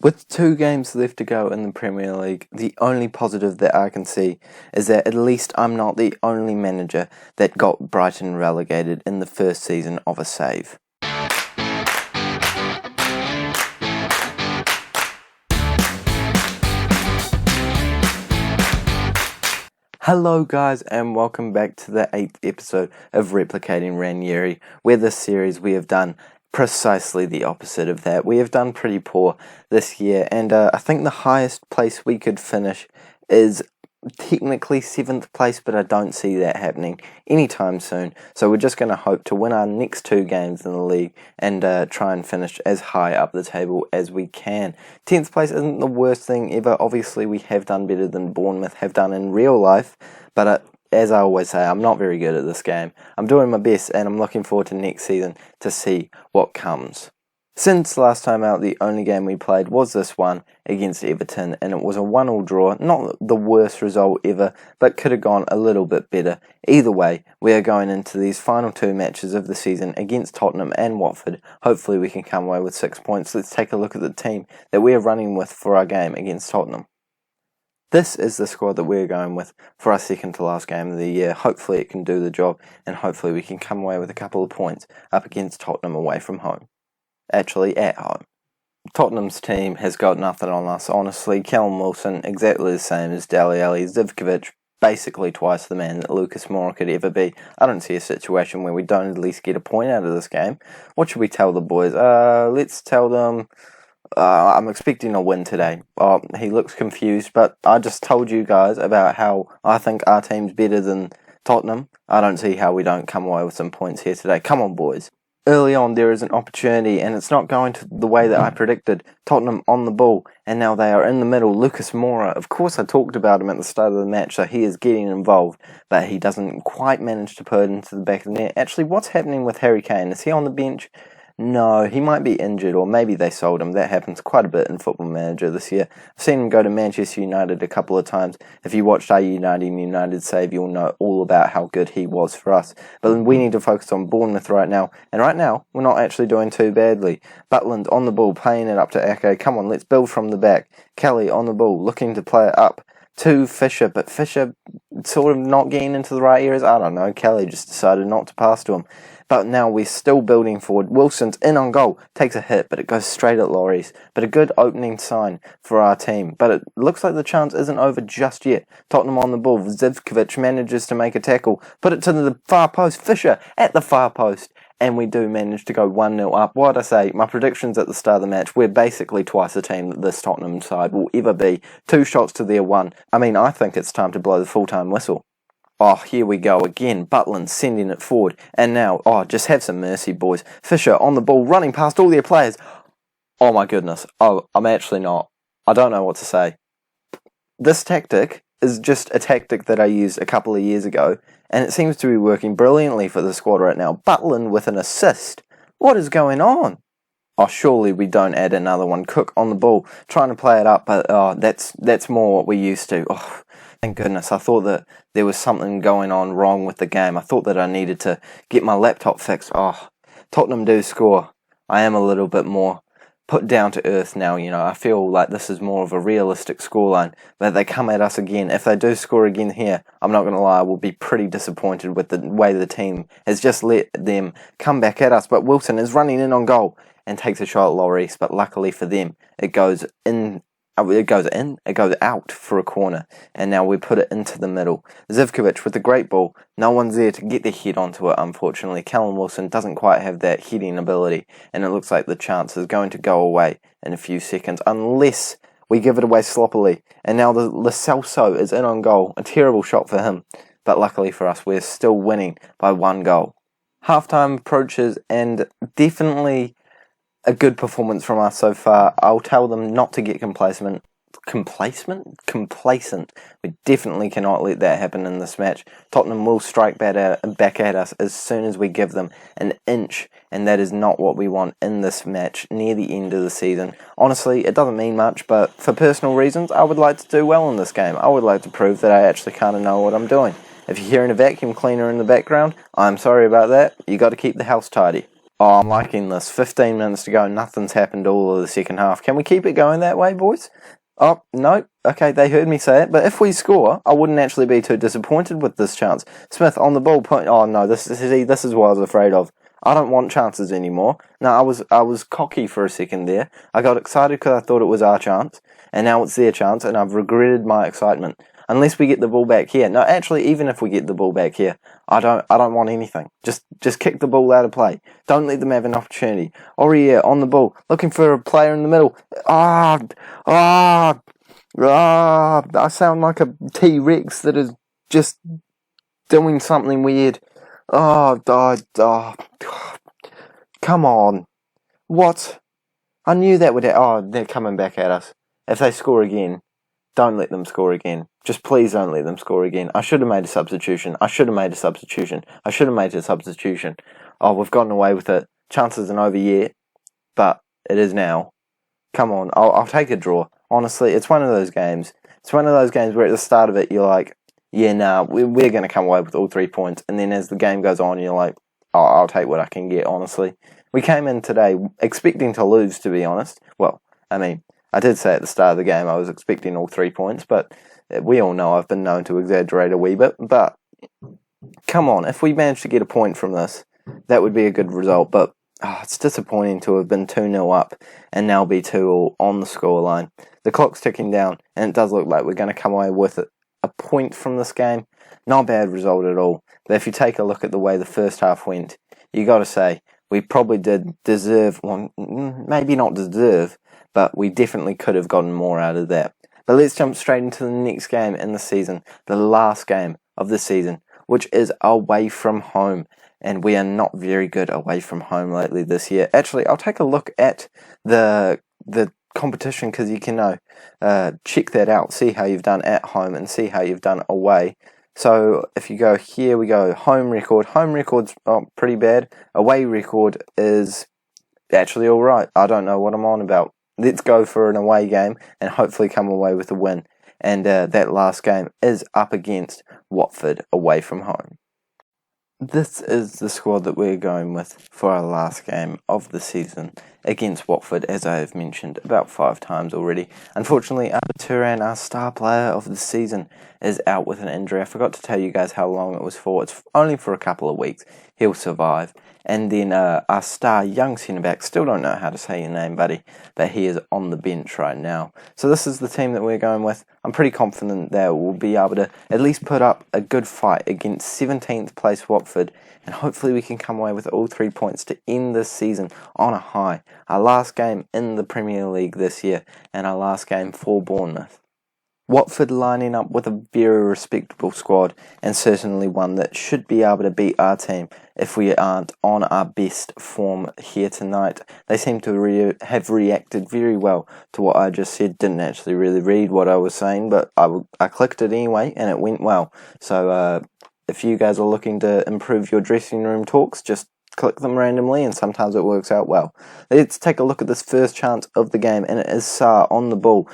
With 2 games left to go in the Premier League, the only positive that I can see is that at least I'm not the only manager that got Brighton relegated in the first season of a save. Hello guys, and welcome back to the 8th episode of Replicating Ranieri, where this series we have done precisely the opposite of that. We have done pretty poor this year, and I think the highest place we could finish is technically 7th place, but I don't see that happening anytime soon. So we're just going to hope to win our next 2 games in the league and try and finish as high up the table as we can. 10th place isn't the worst thing ever. Obviously, we have done better than Bournemouth have done in real life, but as I always say, I'm not very good at this game. I'm doing my best, and I'm looking forward to next season to see what comes. Since last time out, the only game we played was this one against Everton, and it was a 1-1 draw. Not the worst result ever, but could have gone a little bit better. Either way, we are going into these final 2 matches of the season against Tottenham and Watford. Hopefully we can come away with 6 points. Let's take a look at the team that we are running with for our game against Tottenham. This is the squad that we're going with for our second to last game of the year. Hopefully it can do the job, and hopefully we can come away with a couple of points up against Tottenham away from home. Actually, at home. Tottenham's team has got nothing on us, honestly. Callum Wilson, exactly the same as Dele Alli. Zivkovic, basically twice the man that Lucas Moura could ever be. I don't see a situation where we don't at least get a point out of this game. What should we tell the boys? Let's tell them I'm expecting a win today. He looks confused, but I just told you guys about how I think our team's better than Tottenham. I don't see how we don't come away with some points here today. Come on, boys. Early on, there is an opportunity, and it's not going to the way that I predicted. Tottenham on the ball, and now they are in the middle. Lucas Moura, of course I talked about him at the start of the match, so he is getting involved, but he doesn't quite manage to put it into the back of the net. Actually, what's happening with Harry Kane? Is he on the bench? No, he might be injured, or maybe they sold him. That happens quite a bit in Football Manager this year. I've seen him go to Manchester United a couple of times. If you watched our United save, you'll know all about how good he was for us. But we need to focus on Bournemouth right now. And right now, we're not actually doing too badly. Butland on the ball, playing it up to Ake. Come on, let's build from the back. Kelly on the ball, looking to play it up to Fisher, but Fisher sort of not getting into the right areas. I don't know. Kelly just decided not to pass to him. But now we're still building forward. Wilson's in on goal, takes a hit, but it goes straight at Lloris. But a good opening sign for our team. But it looks like the chance isn't over just yet. Tottenham on the ball. Zivkovic manages to make a tackle, put it to the far post. Fisher at the far post. And we do manage to go 1-0 up. What I say, my predictions at the start of the match, we're basically twice the team that this Tottenham side will ever be. 2 shots to their 1. I think it's time to blow the full-time whistle. Oh, here we go again. Butland sending it forward. And now, just have some mercy, boys. Fisher on the ball, running past all their players. Oh my goodness. I'm actually not. I don't know what to say. This tactic is just a tactic that I used a couple of years ago, and it seems to be working brilliantly for the squad right now. Butland with an assist. What is going on? Oh, surely we don't add another one. Cook on the ball, trying to play it up, but that's more what we used to. Oh, thank goodness. I thought that there was something going on wrong with the game. I thought that I needed to get my laptop fixed. Oh, Tottenham do score. I am a little bit more put down to earth now, I feel like this is more of a realistic scoreline, but they come at us again. If they do score again here, I'm not going to lie, I will be pretty disappointed with the way the team has just let them come back at us. But Wilson is running in on goal and takes a shot at Lloris, but luckily for them, it goes out for a corner, and now we put it into the middle. Zivkovic with the great ball. No one's there to get their head onto it, unfortunately. Callum Wilson doesn't quite have that heading ability, and it looks like the chance is going to go away in a few seconds, unless we give it away sloppily. And now the Lo Celso is in on goal. A terrible shot for him, but luckily for us, we're still winning by 1 goal. Halftime approaches, and definitely a good performance from us so far. I'll tell them not to get complacent. We definitely cannot let that happen in this match. Tottenham will strike back at us as soon as we give them an inch, and that is not what we want in this match near the end of the season. Honestly, it doesn't mean much, but for personal reasons, I would like to do well in this game. I would like to prove that I actually kind of know what I'm doing. If you're hearing a vacuum cleaner in the background, I'm sorry about that. You got to keep the house tidy. Oh, I'm liking this. 15 minutes to go, nothing's happened all of the second half. Can we keep it going that way, boys? Oh, no. Okay, they heard me say it. But if we score, I wouldn't actually be too disappointed with this chance. Smith on the ball. Oh, no, this is what I was afraid of. I don't want chances anymore. No, I was cocky for a second there. I got excited because I thought it was our chance. And now it's their chance, and I've regretted my excitement. Unless we get the ball back here. No, actually, even if we get the ball back here, I don't want anything. Just kick the ball out of play. Don't let them have an opportunity. Aurier on the ball, looking for a player in the middle. I sound like a T-Rex that is just doing something weird. Come on. What? I knew that would... they're coming back at us. If they score again, don't let them score again. Just please don't let them score again. I should have made a substitution. Oh, we've gotten away with it. Chance isn't over yet, but it is now. Come on, I'll take a draw. Honestly, it's one of those games. It's one of those games where at the start of it, you're like, yeah, nah, we're going to come away with all 3 points. And then as the game goes on, you're like, oh, I'll take what I can get, honestly. We came in today expecting to lose, to be honest. Well, I mean, I did say at the start of the game I was expecting all 3 points, but we all know I've been known to exaggerate a wee bit. But come on, if we manage to get a point from this, that would be a good result. But it's disappointing to have been 2-0 up and now be 2-2 on the scoreline. The clock's ticking down, and it does look like we're going to come away with a point from this game. Not a bad result at all. But if you take a look at the way the first half went, you got to say we probably did deserve one. Maybe not deserve, but we definitely could have gotten more out of that. But let's jump straight into the next game in the season, the last game of the season, which is away from home. And we are not very good away from home lately this year. Actually, I'll take a look at the competition because you can check that out, see how you've done at home and see how you've done away. So if you go here, we go home record. Home record's pretty bad. Away record is actually all right. I don't know what I'm on about. Let's go for an away game and hopefully come away with a win. And that last game is up against Watford away from home. This is the squad that we're going with for our last game of the season against Watford, as I have mentioned about 5 times already. Unfortunately, Turan, our star player of the season, is out with an injury. I forgot to tell you guys how long it was for. It's only for a couple of weeks. He'll survive. And then our star young centre-back, still don't know how to say your name, buddy, but he is on the bench right now. So this is the team that we're going with. I'm pretty confident that we'll be able to at least put up a good fight against 17th place Watford, and hopefully we can come away with all 3 points to end this season on a high. Our last game in the Premier League this year, and our last game for Bournemouth. Watford lining up with a very respectable squad, and certainly one that should be able to beat our team if we aren't on our best form here tonight. They seem to have reacted very well to what I just said. Didn't actually really read what I was saying, but I clicked it anyway, and it went well. So if you guys are looking to improve your dressing room talks, just click them randomly, and sometimes it works out well. Let's take a look at this first chance of the game, and it is Sarr on the ball.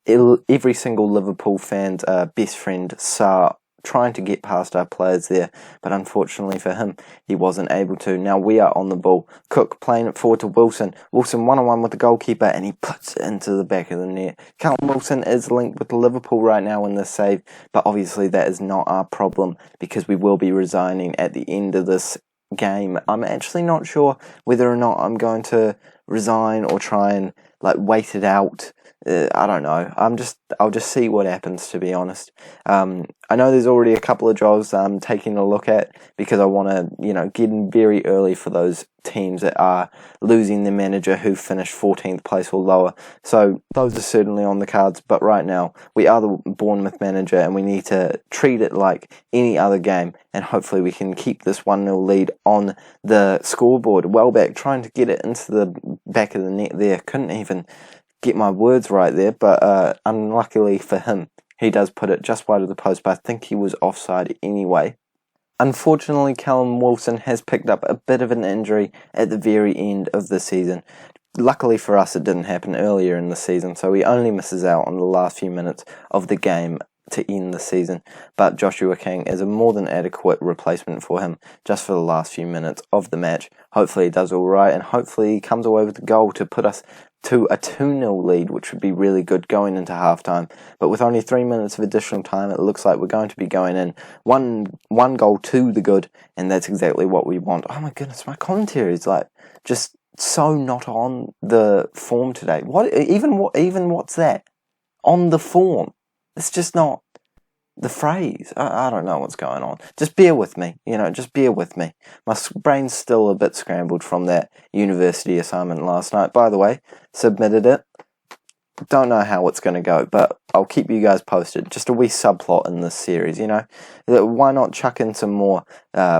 Every single Liverpool fan's best friend, Sarr, trying to get past our players there, but unfortunately for him, he wasn't able to. Now we are on the ball. Cook playing it forward to Wilson. Wilson one-on-one with the goalkeeper, and he puts it into the back of the net. Callum Wilson is linked with Liverpool right now in this save, but obviously that is not our problem because we will be resigning at the end of this game. I'm actually not sure whether or not I'm going to resign or try and wait it out. I don't know. I'll just see what happens, to be honest. I know there's already a couple of jobs I'm taking a look at because I want to, get in very early for those teams that are losing their manager who finished 14th place or lower. So those are certainly on the cards. But right now, we are the Bournemouth manager and we need to treat it like any other game. And hopefully we can keep this 1-0 lead on the scoreboard. Welbeck trying to get it into the back of the net there. Couldn't even get my words right there, but unluckily for him, he does put it just wide of the post, but I think he was offside anyway. Unfortunately, Callum Wilson has picked up a bit of an injury at the very end of the season. Luckily for us, it didn't happen earlier in the season, so he only misses out on the last few minutes of the game to end the season, but Joshua King is a more than adequate replacement for him just for the last few minutes of the match. Hopefully he does all right, and hopefully he comes away with the goal to put us to a 2-0 lead, which would be really good going into halftime. But with only 3 minutes of additional time, it looks like we're going to be going in one goal to the good, and that's exactly what we want. Oh my goodness, my commentary is like just so not on the form today. What's that? On the form. It's just not the phrase. I don't know what's going on. Just bear with me, just bear with me. My brain's still a bit scrambled from that university assignment last night. By the way, submitted it. Don't know how it's going to go, but I'll keep you guys posted. Just a wee subplot in this series, Why not chuck in some more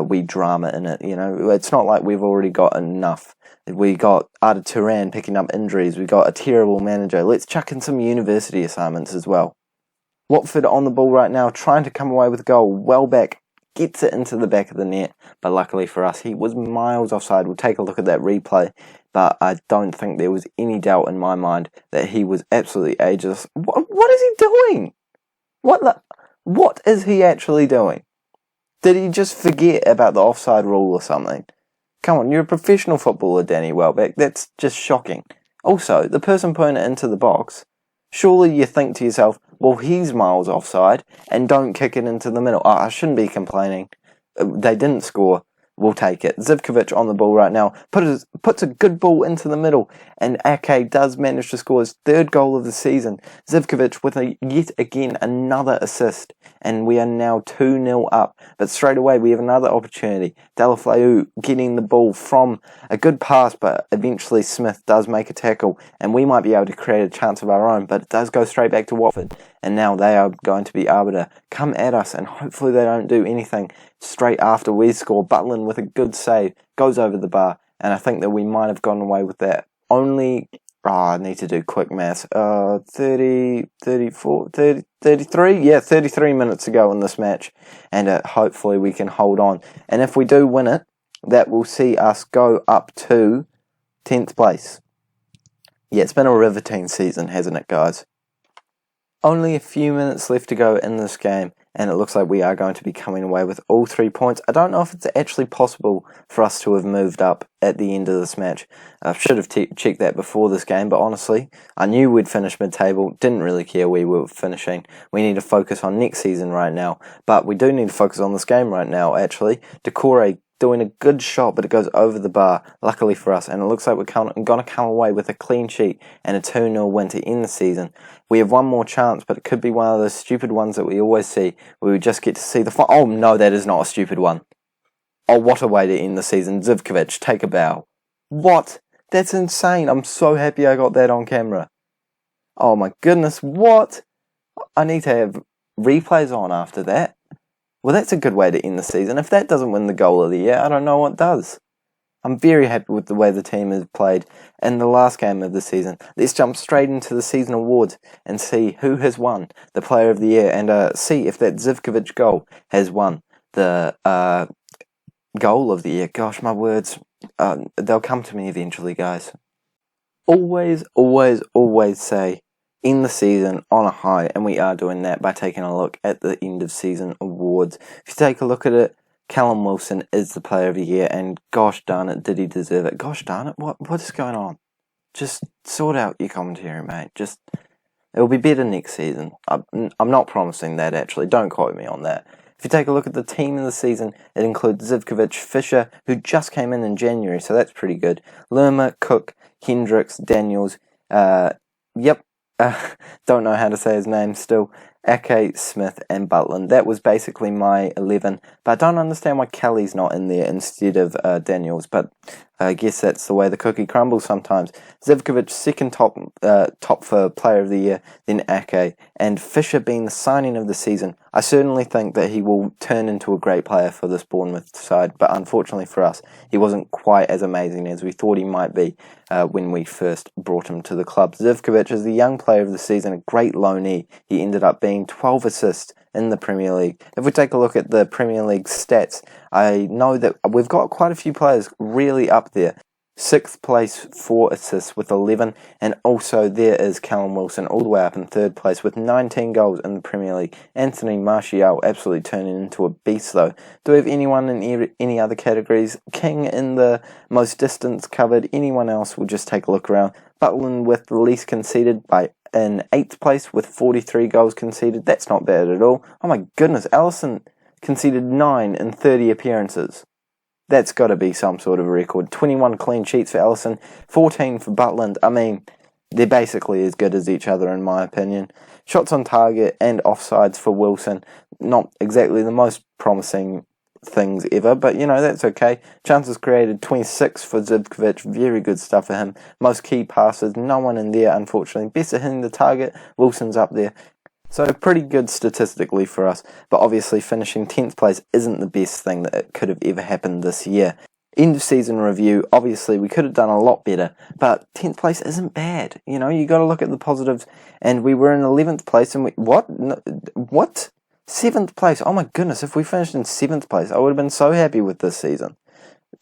wee drama in it, It's not like we've already got enough. We got Arda Turan picking up injuries. We got a terrible manager. Let's chuck in some university assignments as well. Watford on the ball right now, trying to come away with a goal. Welbeck gets it into the back of the net, but luckily for us, he was miles offside. We'll take a look at that replay, but I don't think there was any doubt in my mind that he was absolutely ageless. What is he doing? What is he actually doing? Did he just forget about the offside rule or something? Come on, you're a professional footballer, Danny Welbeck. That's just shocking. Also, the person putting it into the box, surely you think to yourself, well, he's miles offside, and don't kick it into the middle. I shouldn't be complaining. They didn't score. We'll take it. Zivkovic on the ball right now. Puts a good ball into the middle, and Ake does manage to score his third goal of the season. Zivkovic with yet again another assist, and we are now 2-0 up. But straight away we have another opportunity. Deulofeu getting the ball from a good pass, but eventually Smith does make a tackle, and we might be able to create a chance of our own, but it does go straight back to Watford. And now they are going to be able to come at us, and hopefully they don't do anything straight after we score. Butland with a good save goes over the bar, and I think that we might have gone away with that. I need to do quick maths. 33 minutes to go in this match, and hopefully we can hold on. And if we do win it, that will see us go up to 10th place. Yeah, it's been a riveting season, hasn't it, guys? Only a few minutes left to go in this game, and it looks like we are going to be coming away with all 3 points. I don't know if it's actually possible for us to have moved up at the end of this match. I should have checked that before this game, but honestly, I knew we'd finish mid-table, didn't really care where we were finishing. We need to focus on next season right now, but we do need to focus on this game right now, actually. Decore doing a good shot, but it goes over the bar, luckily for us, and it looks like we're going to come away with a clean sheet and a 2-0 win to end the season. We have one more chance, but it could be one of those stupid ones that we always see, where we just get to see the oh no, that is not a stupid one. Oh, what a way to end the season. Zivkovic, take a bow. What? That's insane. I'm so happy I got that on camera. Oh my goodness, what? I need to have replays on after that. Well, that's a good way to end the season. If that doesn't win the goal of the year, I don't know what does. I'm very happy with the way the team has played in the last game of the season. Let's jump straight into the season awards and see who has won the Player of the Year, and see if that Zivkovic goal has won the Goal of the Year. Gosh, my words, they'll come to me eventually, guys. Always, always, always say, end the season on a high, and we are doing that by taking a look at the end of season awards. If you take a look at it, Callum Wilson is the Player of the Year, and gosh darn it, did he deserve it? Gosh darn it, what is going on? Just sort out your commentary, mate. It'll be better next season. I'm not promising that, actually. Don't quote me on that. If you take a look at the team of the season, it includes Zivkovic, Fisher, who just came in January, so that's pretty good. Lerma, Cook, Hendricks, Daniels, don't know how to say his name still. Ake, Smith, and Butland. That was basically my 11, but I don't understand why Kelly's not in there instead of Daniels, but I guess that's the way the cookie crumbles sometimes. Zivkovic, second top for Player of the Year, then Ake, and Fisher being the signing of the season. I certainly think that he will turn into a great player for this Bournemouth side, but unfortunately for us, he wasn't quite as amazing as we thought he might be when we first brought him to the club. Zivkovic is the young player of the season, a great loanee. He ended up being 12 assists in the Premier League. If we take a look at the Premier League stats, I know that we've got quite a few players really up there. 6th place, 4 assists with 11, and also there is Callum Wilson all the way up in 3rd place with 19 goals in the Premier League. Anthony Martial absolutely turning into a beast though. Do we have anyone in any other categories? King in the most distance covered. Anyone else? We'll just take a look around. Butland with the least conceded in 8th place with 43 goals conceded. That's not bad at all. Oh my goodness, Alisson conceded 9 in 30 appearances. That's got to be some sort of record. 21 clean sheets for Alisson, 14 for Butland. I mean, they're basically as good as each other in my opinion. Shots on target and offsides for Wilson. Not exactly the most promising things ever, but you know, that's okay. Chances created, 26 for Zivkovic. Very good stuff for him. Most key passes, no one in there, unfortunately. Best at hitting the target, Wilson's up there. So pretty good statistically for us, but obviously finishing 10th place isn't the best thing that could have ever happened this year. End of season review, obviously we could have done a lot better, but 10th place isn't bad. You know, you got to look at the positives, and we were in 11th place, and what? 7th place? Oh my goodness, if we finished in 7th place, I would have been so happy with this season.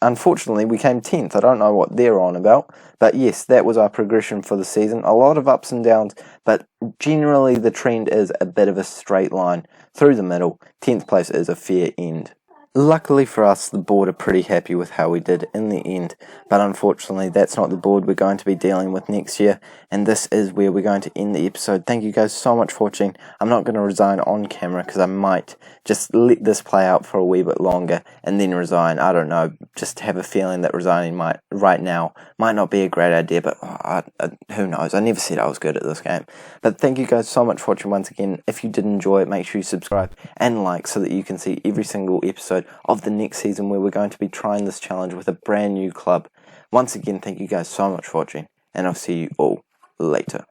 Unfortunately, we came 10th. I don't know what they're on about. But yes, that was our progression for the season. A lot of ups and downs, but generally the trend is a bit of a straight line through the middle. 10th place is a fair end. Luckily for us, the board are pretty happy with how we did in the end, but unfortunately that's not the board we're going to be dealing with next year, and this is where we're going to end the episode. Thank you guys so much for watching. I'm not going to resign on camera because I might just let this play out for a wee bit longer and then resign. I don't know, just have a feeling that resigning right now might not be a great idea, but who knows. I never said I was good at this game. But thank you guys so much for watching once again. If you did enjoy it, make sure you subscribe and like so that you can see every single episode of the next season where we're going to be trying this challenge with a brand new club. Once again, thank you guys so much for watching, and I'll see you all later.